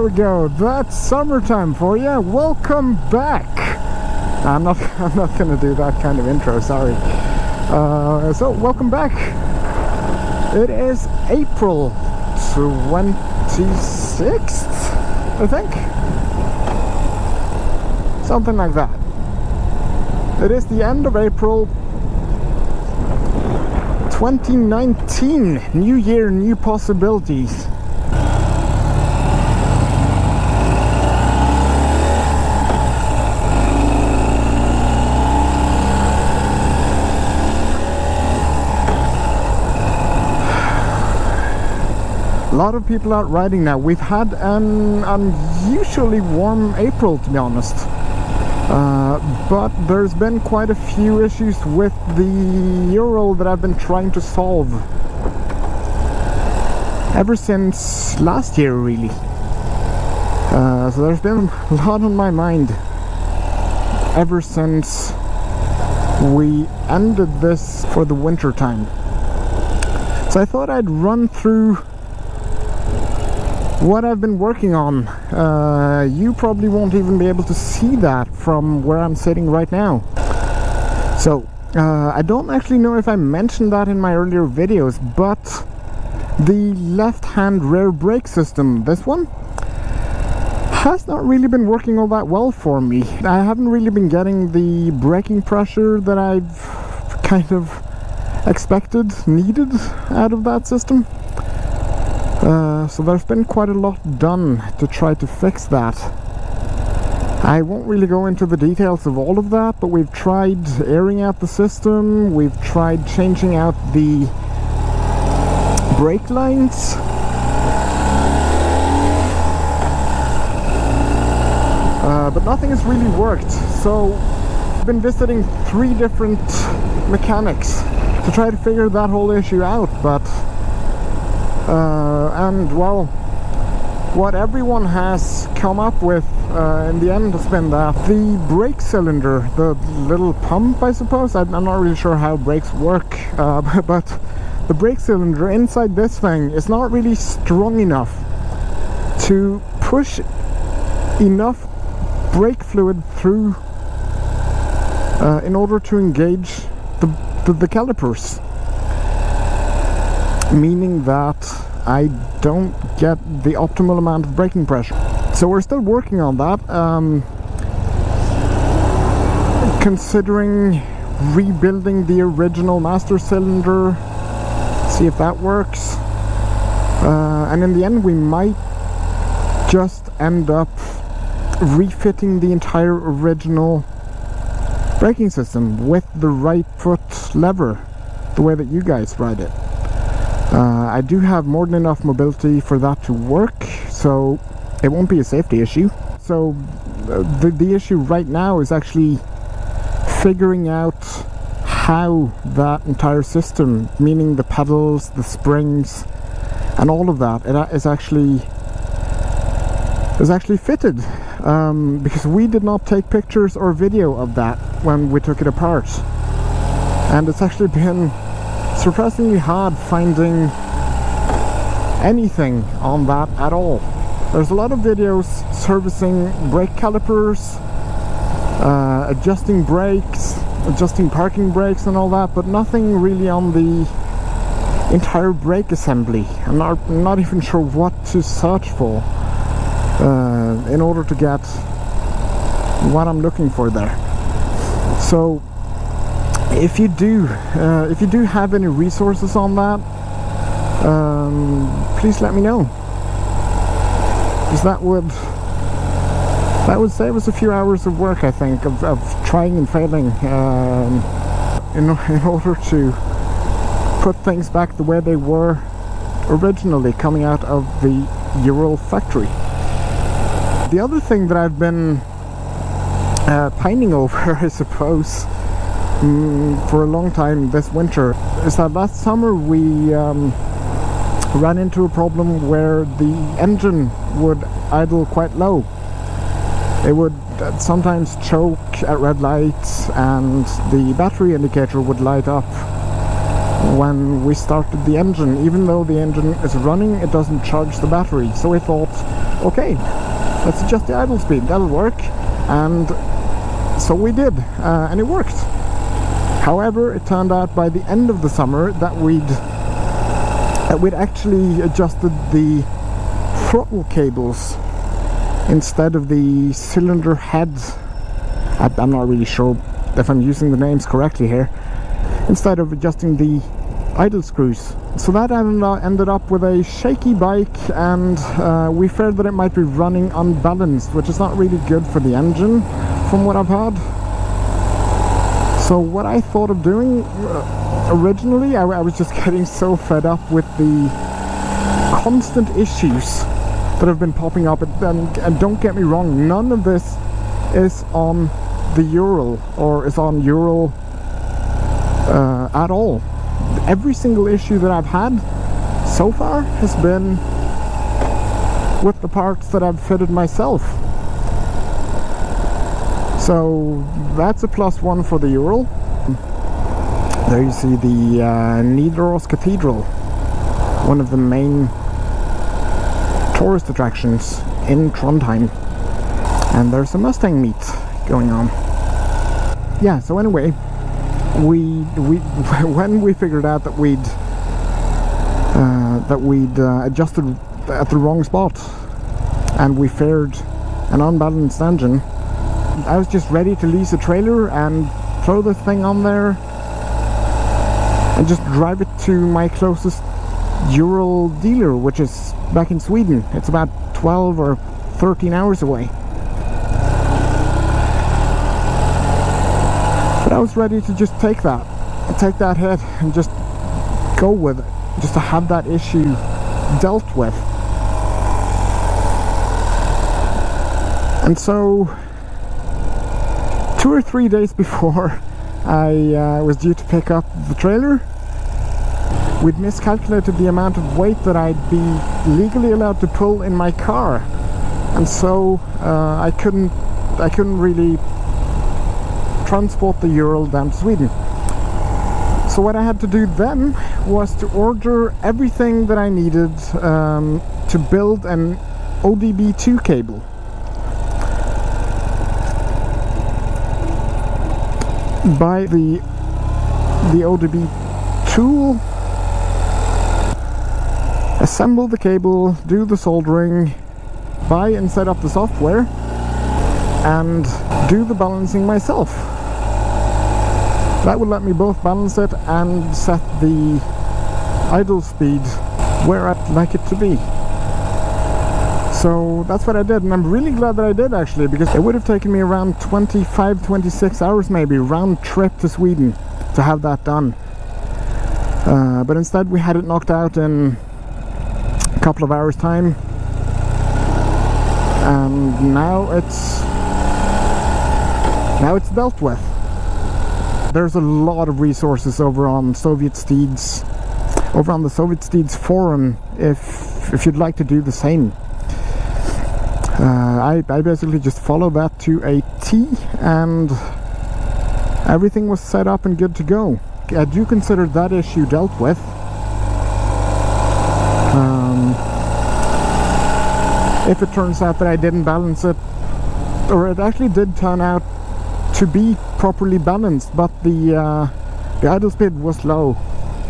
we go. That's summertime for you. Welcome back. I'm not gonna do that kind of intro. Sorry. So welcome back. It is April 26th, I think. Something like that. It is the end of April 2019. New year, new possibilities. A lot of people out riding now. We've had an unusually warm April, to be honest. But there's been quite a few issues with the Euro that I've been trying to solve ever since last year, really. So there's been a lot on my mind ever since we ended this for the winter time. So I thought I'd run through what I've been working on. You probably won't even be able to see that from where I'm sitting right now. So I don't actually know if I mentioned that in my earlier videos, but the left-hand rear brake system, this one, has not really been working all that well for me. I haven't really been getting the braking pressure that I've kind of needed out of that system. So there's been quite a lot done to try to fix that. I won't really go into the details of all of that, but we've tried airing out the system, we've tried changing out the brake lines. But nothing has really worked. So I've been visiting 3 different mechanics to try to figure that whole issue out, but and well, what everyone has come up with in the end has been that the brake cylinder, the little pump, I suppose, I'm not really sure how brakes work, but the brake cylinder inside this thing is not really strong enough to push enough brake fluid through in order to engage the calipers. Meaning that I don't get the optimal amount of braking pressure. So we're still working on that. Considering rebuilding the original master cylinder, see if that works. And in the end we might just end up refitting the entire original braking system with the right foot lever, the way that you guys ride it. I do have more than enough mobility for that to work, so it won't be a safety issue. So the issue right now is actually figuring out how that entire system, meaning the pedals, the springs, and all of that, is actually fitted. Because we did not take pictures or video of that when we took it apart, and it's actually been surprisingly hard finding anything on that at all. There's a lot of videos servicing brake calipers, adjusting brakes, adjusting parking brakes and all that, but nothing really on the entire brake assembly. I'm not even sure what to search for in order to get what I'm looking for there. So if you do have any resources on that, please let me know, because that would save us a few hours of work, I think, of trying and failing in order to put things back the way they were originally coming out of the Ural factory. The other thing that I've been pining over, I suppose, for a long time this winter, is that last summer we ran into a problem where the engine would idle quite low. It would sometimes choke at red lights, and the battery indicator would light up when we started the engine. Even though the engine is running, it doesn't charge the battery. So we thought, okay, let's adjust the idle speed, that'll work. And so we did, and it worked. However, it turned out by the end of the summer that we'd actually adjusted the throttle cables instead of the cylinder heads. I'm not really sure if I'm using the names correctly here. Instead of adjusting the idle screws. So that ended up with a shaky bike, and we feared that it might be running unbalanced, which is not really good for the engine from what I've heard. So what I thought of doing originally, I was just getting so fed up with the constant issues that have been popping up, and don't get me wrong, none of this is on the Ural or is on Ural at all. Every single issue that I've had so far has been with the parts that I've fitted myself. So that's a +1 for the Ural. There you see the Nidaros Cathedral, one of the main tourist attractions in Trondheim. And there's a Mustang meet going on. Yeah, so anyway, we when we figured out that we'd adjusted at the wrong spot and we feared an unbalanced engine, I was just ready to lease a trailer and throw the thing on there and just drive it to my closest Ural dealer, which is back in Sweden. It's about 12 or 13 hours away. But I was ready to just take that hit and just go with it, just to have that issue dealt with. And so 2 or 3 days before I was due to pick up the trailer, we'd miscalculated the amount of weight that I'd be legally allowed to pull in my car, and so I couldn't really transport the Ural down to Sweden. So what I had to do then was to order everything that I needed to build an obd-ii cable. Buy the obd-ii tool, assemble the cable, do the soldering, buy and set up the software, and do the balancing myself. That would let me both balance it and set the idle speed where I'd like it to be. So that's what I did, and I'm really glad that I did, actually, because it would have taken me around 25-26 hours maybe round trip to Sweden to have that done. But instead we had it knocked out in a couple of hours time, and now it's dealt with. There's a lot of resources over on the Soviet Steeds forum if you'd like to do the same. I basically just followed that to a T, and everything was set up and good to go. I do consider that issue dealt with. If it turns out that I didn't balance it, or it actually did turn out to be properly balanced, but the idle speed was low.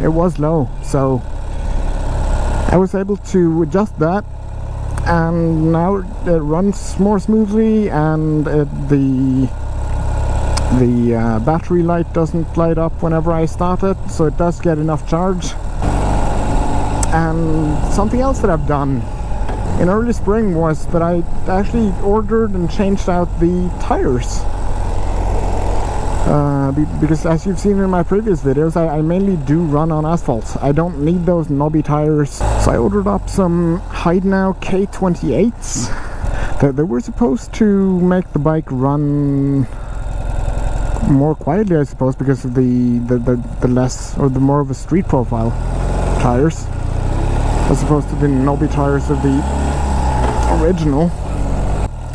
It was low, so I was able to adjust that, and now it runs more smoothly, and the battery light doesn't light up whenever I start it, so it does get enough charge. And something else that I've done in early spring was that I actually ordered and changed out the tires. Because as you've seen in my previous videos, I mainly do run on asphalt. I don't need those knobby tires. So I ordered up some h-a.no K28s. They were supposed to make the bike run more quietly, I suppose, because of the less, or the more of a street profile tires, as opposed to the knobby tires of the original.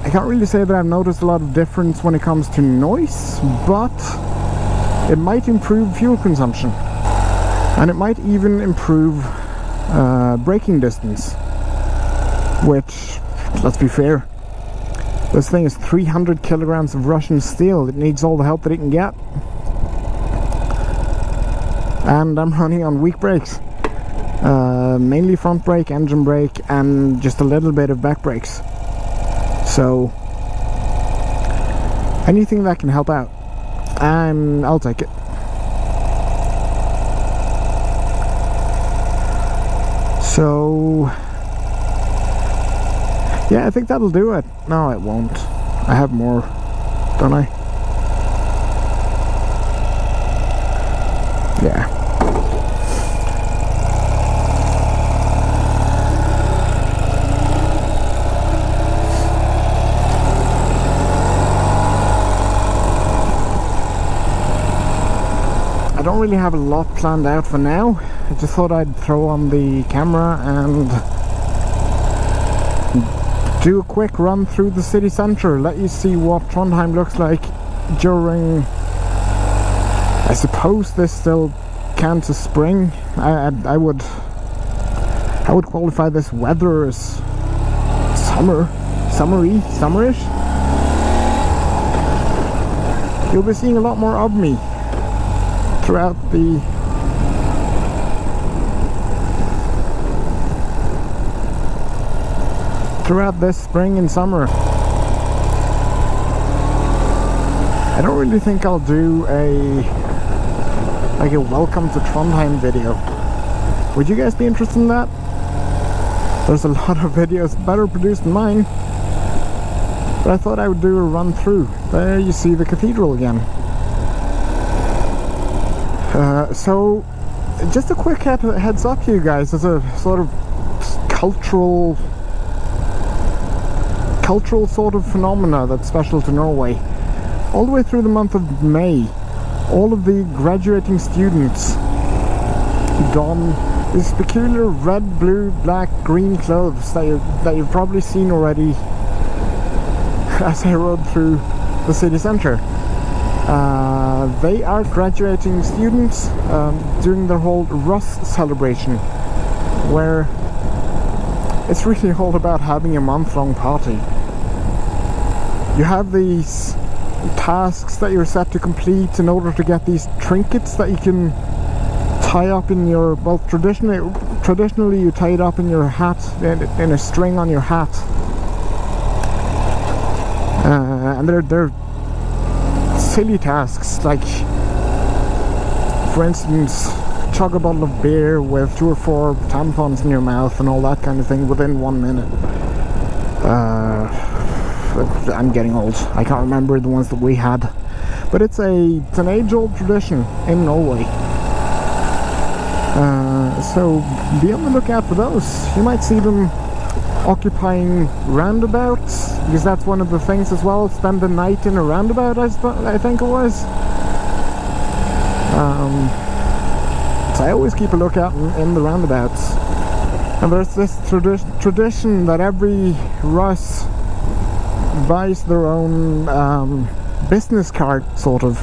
I can't really say that I've noticed a lot of difference when it comes to noise, but it might improve fuel consumption, and it might even improve braking distance, which let's be fair. This thing is 300 kilograms of Russian steel. It needs all the help that it can get. And I'm running on weak brakes. Mainly front brake, engine brake, and just a little bit of back brakes. So anything that can help out, I'll take it. So yeah, I think that'll do it. No, it won't. I have more, don't I? Yeah. I don't really have a lot planned out for now. I just thought I'd throw on the camera and do a quick run through the city centre, let you see what Trondheim looks like during, I suppose this still counts as spring. I would qualify this weather as summerish. You'll be seeing a lot more of me throughout this spring and summer. I don't really think I'll do a welcome to Trondheim video. Would you guys be interested in that? There's a lot of videos better produced than mine, but I thought I would do a run through. There you see the cathedral again. So just a quick heads up, you guys, as a sort of cultural sort of phenomena that's special to Norway. All the way through the month of May, all of the graduating students don these peculiar red, blue, black, green clothes that you've probably seen already as I rode through the city centre. They are graduating students doing their whole Russ celebration, where it's really all about having a month-long party. You have these tasks that you're set to complete in order to get these trinkets that you can tie up in your, well, traditionally you tie it up in your hat, in a string on your hat. And they're silly tasks, like, for instance, chug a bottle of beer with 2 or 4 tampons in your mouth and all that kind of thing within 1 minute. I'm getting old. I can't remember the ones that we had, but it's an age-old tradition in Norway. So be on the lookout for those. You might see them occupying roundabouts, because that's one of the things as well. Spend the night in a roundabout, I think it was. So I always keep a lookout in the roundabouts. And there's this tradition that every Russ buys their own business card, sort of,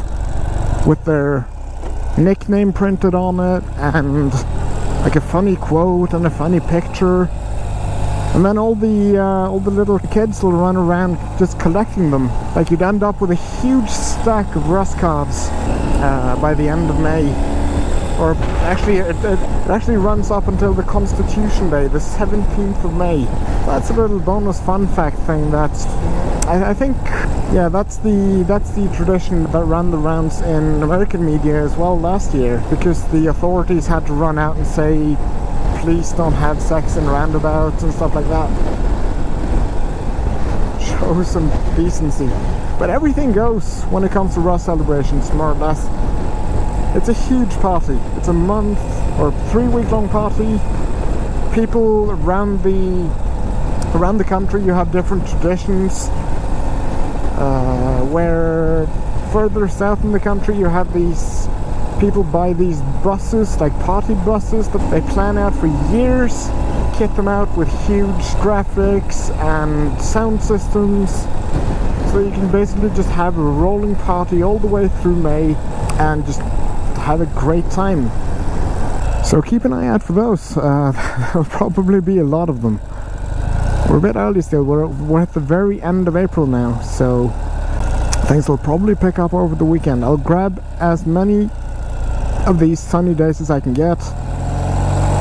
with their nickname printed on it, and like a funny quote and a funny picture. And then all the little kids will run around just collecting them. Like, you'd end up with a huge stack of Russ cards by the end of May. Or actually, it actually runs up until the Constitution Day, the 17th of May. That's a little bonus fun fact thing that I think, yeah, that's the tradition that ran the rounds in American media as well last year, because the authorities had to run out and say, please don't have sex in roundabouts and stuff like that. Show some decency. But everything goes when it comes to Russ celebrations, more or less. It's a huge party. It's a month or 3-week-long party. People around the country, you have different traditions. Where further south in the country, you have these people buy these buses, like party buses, that they plan out for years, kit them out with huge graphics and sound systems, so you can basically just have a rolling party all the way through May and just have a great time. So keep an eye out for those. There'll probably be a lot of them. We're a bit early still. We're at the very end of April now, so things will probably pick up over the weekend. I'll grab as many of these sunny days as I can get.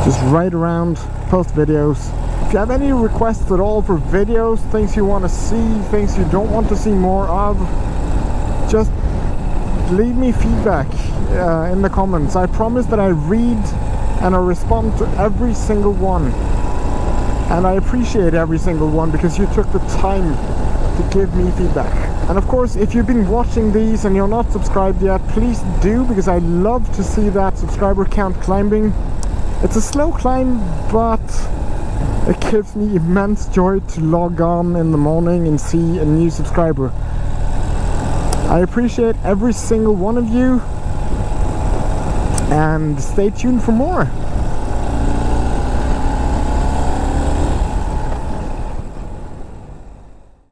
Just ride around, post videos. If you have any requests at all for videos, things you want to see, things you don't want to see more of, just leave me feedback in the comments. I promise that I read and I respond to every single one. And I appreciate every single one because you took the time to give me feedback. And of course, if you've been watching these and you're not subscribed yet, please do, because I love to see that subscriber count climbing. It's a slow climb, but it gives me immense joy to log on in the morning and see a new subscriber. I appreciate every single one of you, and stay tuned for more.